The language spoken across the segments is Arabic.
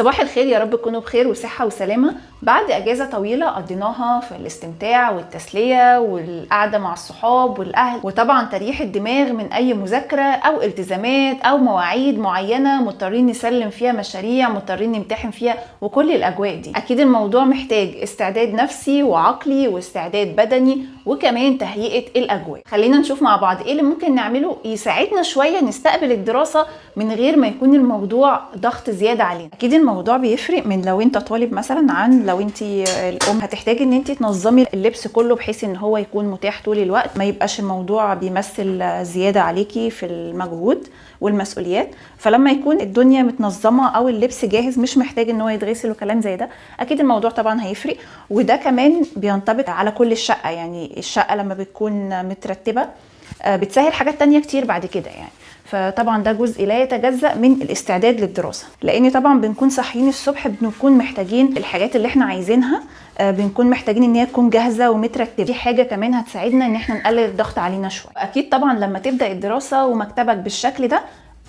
صباح الخير، يا رب تكونوا بخير وصحة وسلامة بعد اجازة طويلة قضيناها في الاستمتاع والتسلية والقعدة مع الصحاب والاهل، وطبعا تريح الدماغ من اي مذاكرة او التزامات او مواعيد معينة مضطرين نسلم فيها مشاريع، مضطرين نمتحن فيها، وكل الاجواء دي. اكيد الموضوع محتاج استعداد نفسي وعقلي واستعداد بدني وكمان تهيئة الاجواء. خلينا نشوف مع بعض ايه اللي ممكن نعمله يساعدنا شوية نستقبل الدراسة من غير ما يكون الموضوع ضغط زيادة علينا. اكيد الموضوع بيفرق من لو انت طالب مثلا عن لو انت الام، هتحتاجي ان انت تنظمي اللبس كله بحيث ان هو يكون متاح طول الوقت، ما يبقاش الموضوع بيمثل زيادة عليكي في المجهود والمسؤوليات. فلما يكون الدنيا متنظمة او اللبس جاهز مش محتاج ان هو يتغسل وكلام زي ده، اكيد الموضوع طبعا هيفرق. وده كمان بينطبق على كل الشقة، يعني الشقة لما بتكون مترتبة بتسهل حاجات تانية كتير بعد كده يعني. فطبعا ده جزء لا يتجزأ من الاستعداد للدراسة، لان طبعا بنكون صاحيين الصبح بنكون محتاجين الحاجات اللي احنا عايزينها، بنكون محتاجين ان هي تكون جاهزة ومترتبة. دي حاجة كمان هتساعدنا ان احنا نقلل الضغط علينا شوية. اكيد طبعا لما تبدأ الدراسة ومكتبك بالشكل ده،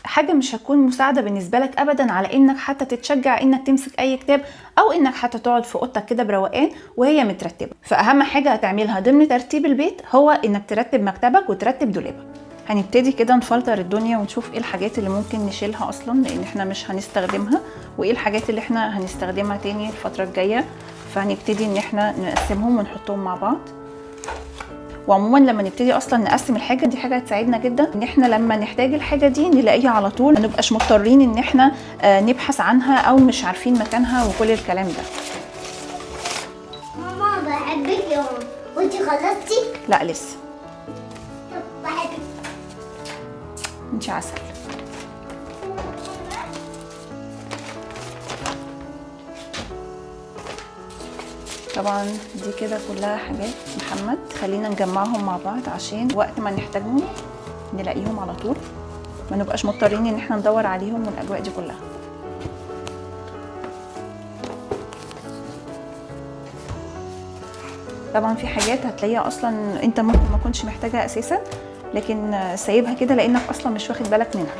حاجة مش هتكون مساعدة بالنسبة لك ابدا على انك حتى تتشجع انك تمسك اي كتاب او انك حتى تقعد في اوضتك كده بروقان وهي مترتبة. فاهم حاجة هتعملها ضمن ترتيب البيت هو انك ترتب مكتبك وترتب دولابك. هنبتدي كده نفلتر الدنيا ونشوف ايه الحاجات اللي ممكن نشيلها اصلا لان احنا مش هنستخدمها، وايه الحاجات اللي احنا هنستخدمها تاني الفترة الجاية. فهنبتدي ان احنا نقسمهم ونحطهم مع بعض. وعموما لما نبتدي اصلا نقسم الحاجه دي، حاجه هتساعدنا جدا ان احنا لما نحتاج الحاجه دي نلاقيها على طول، ما نبقاش مضطرين ان احنا نبحث عنها او مش عارفين مكانها وكل الكلام ده. ماما بحبك يا ماما. وانتي خلصتي؟ لا لسه. طب بحبك. انتي عسل. طبعا دي كده كلها حاجات محمد، خلينا نجمعهم مع بعض عشان وقت ما نحتاجهم نلاقيهم على طول، ما نبقاش مضطرين ان احنا ندور عليهم والاجواء دي كلها. طبعا في حاجات هتلاقيها اصلا انت ممكن ما كنتش محتاجها اساسا، لكن سايبها كده لانك اصلا مش واخد بالك منها.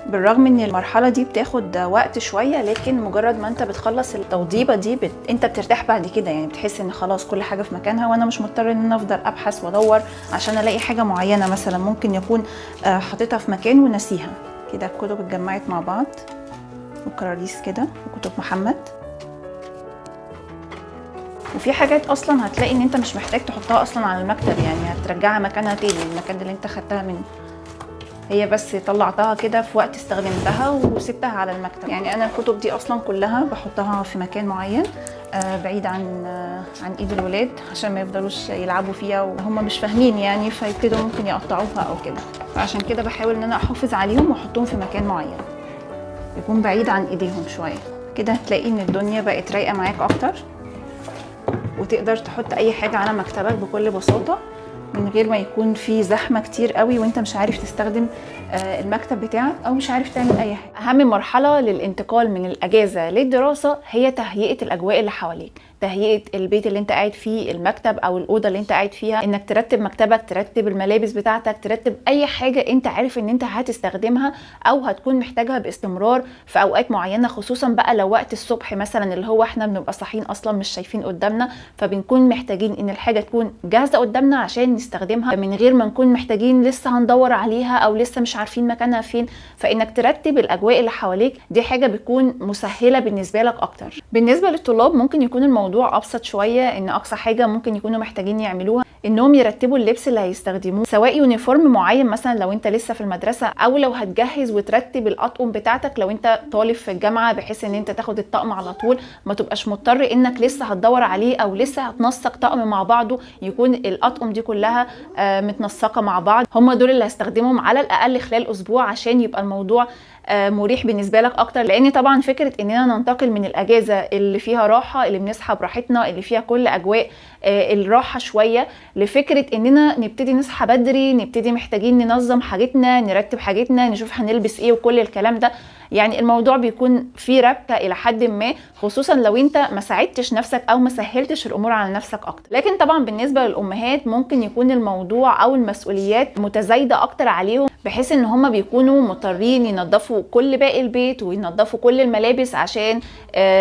بالرغم ان المرحله دي بتاخد وقت شويه، لكن مجرد ما انت بتخلص التوضيبه دي انت بترتاح بعد كده، يعني بتحس ان خلاص كل حاجه في مكانها، وانا مش مضطر ان انا افضل ابحث وادور عشان الاقي حاجه معينه. مثلا ممكن يكون حاططها في مكان ونسيها. كده الكتب اتجمعت مع بعض وكراريس كده وكتب محمد. وفي حاجات اصلا هتلاقي ان انت مش محتاج تحطها اصلا على المكتب، يعني هترجعها مكانها تاني، المكان اللي انت خدتها منه، هي بس طلعتها كده في وقت استخدمتها وسبتها على المكتب. يعني انا الكتب دي اصلا كلها بحطها في مكان معين بعيد عن ايد الولاد عشان ما يفضلوش يلعبوا فيها وهم مش فاهمين يعني، فيبتدوا ممكن يقطعوها او كده. فعشان كده بحاول ان انا احافظ عليهم واحطهم في مكان معين يكون بعيد عن ايديهم شويه. كده هتلاقي ان الدنيا بقت رايقه معاك اكتر، وتقدر تحط اي حاجه على مكتبك بكل بساطه من غير ما يكون في زحمه كتير قوي وانت مش عارف تستخدم المكتب بتاعك او مش عارف تعمل اي حاجه. اهم مرحله للانتقال من الاجازه للدراسه هي تهيئه الاجواء اللي حواليك، تهيئه البيت اللي انت قاعد فيه، المكتب او الاوضه اللي انت قاعد فيها، انك ترتب مكتبك، ترتب الملابس بتاعتك، ترتب اي حاجه انت عارف ان انت هتستخدمها او هتكون محتاجها باستمرار في اوقات معينه، خصوصا بقى لو وقت الصبح مثلا اللي هو احنا بنبقى صاحيين اصلا مش شايفين قدامنا، فبنكون محتاجين ان الحاجه تكون جاهزه قدامنا عشان نستخدمها من غير ما نكون محتاجين لسه هندور عليها او لسه مش عارفين مكانها فين. فانك ترتب الاجواء اللي حواليك دي حاجه بتكون مسهله بالنسبه لك اكتر. بالنسبه للطلاب ممكن يكون الموضوع ابسط شويه، ان اقصى حاجه ممكن يكونوا محتاجين يعملوها انهم يرتبوا اللبس اللي هيستخدموه، سواء يونيفورم معين مثلا لو انت لسه في المدرسه، او لو هتجهز وترتب الاطقم بتاعتك لو انت طالب في الجامعه، بحيث ان انت تاخد الطقم على طول ما تبقاش مضطر انك لسه هتدور عليه او لسه هتنسق طقم مع بعضه، يكون الاطقم دي كلها متنسقه مع بعض. هم دول اللي هستخدمهم على الاقل خلال اسبوع عشان يبقى الموضوع مريح بالنسبه لك اكتر. لان طبعا فكره اننا ننتقل من الاجازه اللي فيها راحه، اللي بنصحى براحتنا، اللي فيها كل اجواء الراحه شويه، لفكره اننا نبتدي نصحى بدري، نبتدي محتاجين ننظم حاجتنا، نرتب حاجتنا، نشوف هنلبس ايه وكل الكلام ده، يعني الموضوع بيكون فيه ربكه الى حد ما، خصوصا لو انت ما ساعدتش نفسك او ما سهلتش الامور على نفسك اكتر. لكن طبعا بالنسبه للامهات ممكن يكون الموضوع او المسؤوليات متزايده اكتر عليهم، بحيث ان هم بيكونوا مضطرين ينظفوا كل باقي البيت وينظفوا كل الملابس عشان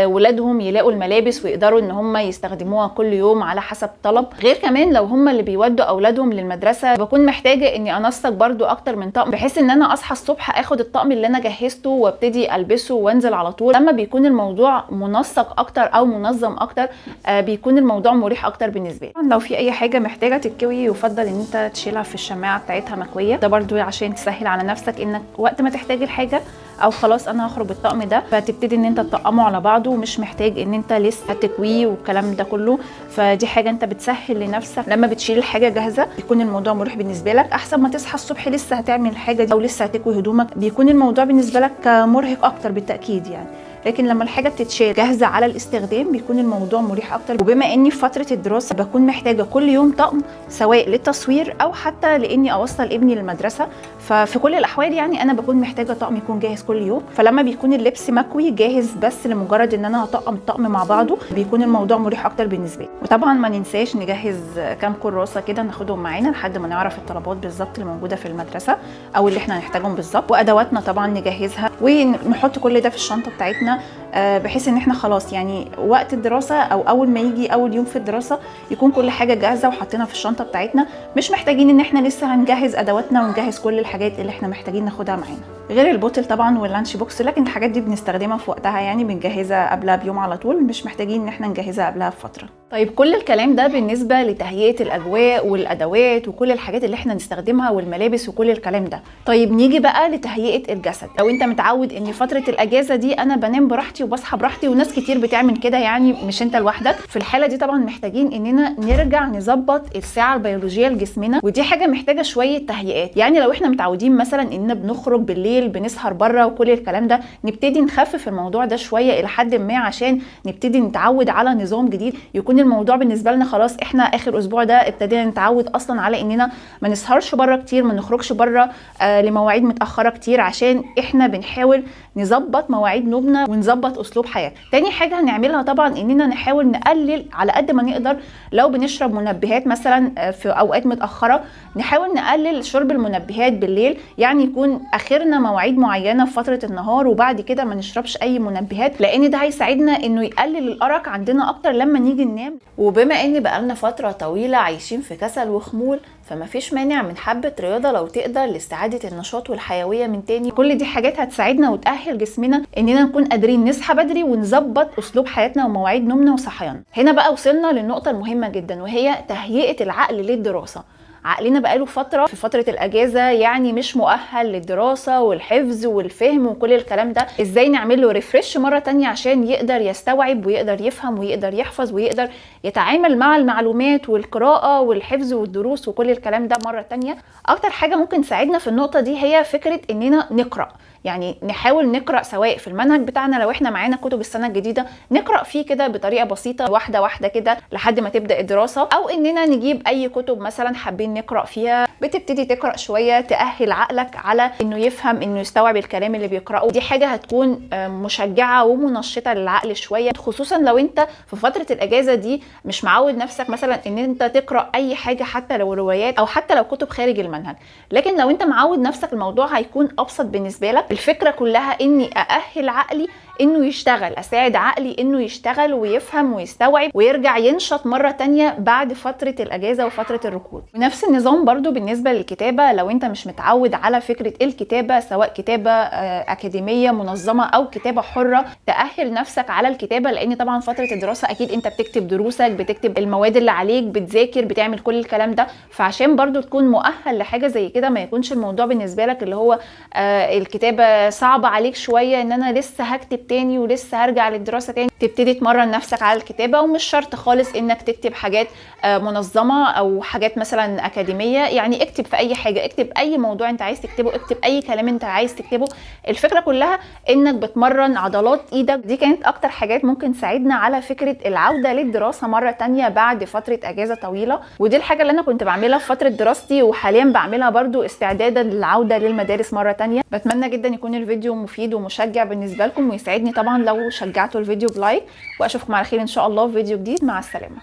ولادهم يلاقوا الملابس ويقدروا ان هم يستخدموها كل يوم على حسب طلب. غير كمان لو هم اللي بيودوا اولادهم للمدرسه، بكون محتاجه اني انسق برضو اكتر من طقم، بحيث ان انا اصحى الصبح اخد الطقم اللي انا جهزته وابتدي البسه وانزل على طول. لما بيكون الموضوع منسق اكتر او منظم اكتر بيكون الموضوع مريح اكتر بالنسبه لي. لو في اي حاجه محتاجه تتكوي يفضل ان انت تشيلها في الشماعه بتاعتها مكويه، ده برضو عشان تسهل على نفسك انك وقت ما تحتاج الحاجه او خلاص انا هخرج بالطقم ده فتبتدي ان انت تطقمه على بعضه، ومش محتاج ان انت لسه تكويه والكلام ده كله. فدي حاجه انت بتسهل لنفسك لما بتشيل الحاجه جاهزه، بيكون الموضوع مريح بالنسبه لك، احسن ما تصحى الصبح لسه هتعمل الحاجه دي او لسه هتكوي هدومك، بيكون الموضوع بالنسبه لك مرهق اكتر بالتاكيد يعني. لكن لما الحاجه بتتشال جاهزه على الاستخدام بيكون الموضوع مريح اكتر. وبما اني في فتره الدراسه بكون محتاجه كل يوم طقم، سواء للتصوير او حتى لاني اوصل ابني للمدرسه، ففي كل الاحوال يعني انا بكون محتاجه طقم يكون جاهز كل يوم. فلما بيكون اللبس مكوي جاهز بس لمجرد ان انا هطقم الطقم مع بعضه، بيكون الموضوع مريح اكتر بالنسبه لي. وطبعا ما ننساش نجهز كام كراسه كده ناخدهم معانا لحد ما نعرف الطلبات بالظبط اللي موجوده في المدرسه او اللي احنا هنحتاجهم بالظبط، وادواتنا طبعا نجهزها ونحط كل ده في الشنطه بتاعتنا، بحيث ان احنا خلاص يعني وقت الدراسه او اول ما يجي اول يوم في الدراسه يكون كل حاجه جاهزه وحاطينها في الشنطه بتاعتنا، مش محتاجين ان احنا لسه هنجهز ادواتنا ونجهز كل الحاجات اللي احنا محتاجين ناخدها معانا، غير البوتل طبعا واللانش بوكس. لكن الحاجات دي بنستخدمها في وقتها، يعني بنجهزها قبلها بيوم على طول، مش محتاجين ان احنا نجهزها قبلها بفتره. طيب كل الكلام ده بالنسبه لتهيئه الاجواء والادوات وكل الحاجات اللي احنا نستخدمها والملابس وكل الكلام ده. طيب نيجي بقى لتهيئه الجسد. لو انت متعود ان فتره الاجازه دي انا بنام براحتي وبصحى براحتي، وناس كتير بتعمل كده يعني مش انت لوحدك، في الحاله دي طبعا محتاجين اننا نرجع نظبط الساعه البيولوجيه لجسمنا، ودي حاجه محتاجه شويه تهيئات. يعني لو احنا متعودين مثلا اننا بنخرج بالليل بنسهر بره وكل الكلام ده، نبتدي نخفف الموضوع ده شويه الى حد ما عشان نبتدي نتعود على نظام جديد، يكون الموضوع بالنسبه لنا خلاص احنا اخر اسبوع ده ابتدينا نتعود اصلا على اننا ما نسهرش بره كتير، ما نخرجش بره لمواعيد متاخره كتير، عشان احنا بنحاول نظبط مواعيد نومنا ونظبط اسلوب حياتنا. تاني حاجه هنعملها طبعا اننا نحاول نقلل على قد ما نقدر، لو بنشرب منبهات مثلا في اوقات متاخره نحاول نقلل شرب المنبهات بالليل، يعني يكون اخرنا مواعيد معينه في فتره النهار وبعد كده ما نشربش اي منبهات، لان ده هيساعدنا انه يقلل الارق عندنا اكتر لما نيجي ننام. وبما ان بقالنا فتره طويله عايشين في كسل وخمول، فما فيش مانع من حبه رياضه لو تقدر لاستعاده النشاط والحيويه من تاني. كل دي حاجات هتساعدنا وتأهل جسمنا اننا نكون قادرين نصحى بدري ونظبط اسلوب حياتنا ومواعيد نومنا وصحياننا. هنا بقى وصلنا للنقطه المهمه جدا، وهي تهيئه العقل للدراسه. عقلنا بقاله فتره في فتره الاجازه يعني مش مؤهل للدراسه والحفظ والفهم وكل الكلام ده، ازاي نعمل له ريفرش مره تانية عشان يقدر يستوعب ويقدر يفهم ويقدر يحفظ ويقدر يتعامل مع المعلومات والقراءه والحفظ والدروس وكل الكلام ده مره تانية. اكتر حاجه ممكن تساعدنا في النقطه دي هي فكره اننا نقرا، يعني نحاول نقرا سواء في المنهج بتاعنا لو احنا معانا كتب السنه الجديده نقرا فيه كده بطريقه بسيطه واحده واحده كده لحد ما تبدا الدراسه، او اننا نجيب اي كتب مثلا حابين نقرا فيها، بتبتدي تقرا شويه تاهل عقلك على انه يفهم انه يستوعب الكلام اللي بيقراه. دي حاجه هتكون مشجعه ومنشطه للعقل شويه، خصوصا لو انت في فتره الاجازه دي مش معود نفسك مثلا ان انت تقرا اي حاجه حتى لو روايات او حتى لو كتب خارج المنهج. لكن لو انت معود نفسك الموضوع هيكون ابسط بالنسبه لك. الفكره كلها اني ااهل عقلي انه يشتغل، اساعد عقلي انه يشتغل ويفهم ويستوعب ويرجع ينشط مره تانية بعد فتره الاجازه وفتره الركود. ونفس النظام برضو بالنسبه للكتابه. لو انت مش متعود على فكره الكتابه، سواء كتابه اكاديميه منظمه او كتابه حره، تاهل نفسك على الكتابه، لان طبعا فتره الدراسه اكيد انت بتكتب دروسك، بتكتب المواد اللي عليك، بتذاكر، بتعمل كل الكلام ده. فعشان برضو تكون مؤهل لحاجه زي كده، ما يكونش الموضوع بالنسبه لك اللي هو الكتابه صعبه عليك شويه، ان انا لسه هكتب هكتب تاني ولسه هرجع للدراسه تاني، تبتدي تمرن نفسك على الكتابه. ومش شرط خالص انك تكتب حاجات منظمه او حاجات مثلا اكاديميه، يعني اكتب في اي حاجه، اكتب اي موضوع انت عايز تكتبه، اكتب اي كلام انت عايز تكتبه. الفكره كلها انك بتمرن عضلات ايدك. دي كانت اكتر حاجات ممكن تساعدنا على فكره العوده للدراسه مره تانية بعد فتره اجازه طويله. ودي الحاجه اللي انا كنت بعملها في فتره دراستي، وحاليا بعملها برضو استعدادا للعوده للمدارس مره تانية. بتمنى جدا يكون الفيديو مفيد ومشجع بالنسبه لكم، ويسعدني طبعا لو شجعتوا الفيديو بلايك. واشوفكم على خير ان شاء الله في فيديو جديد. مع السلامه.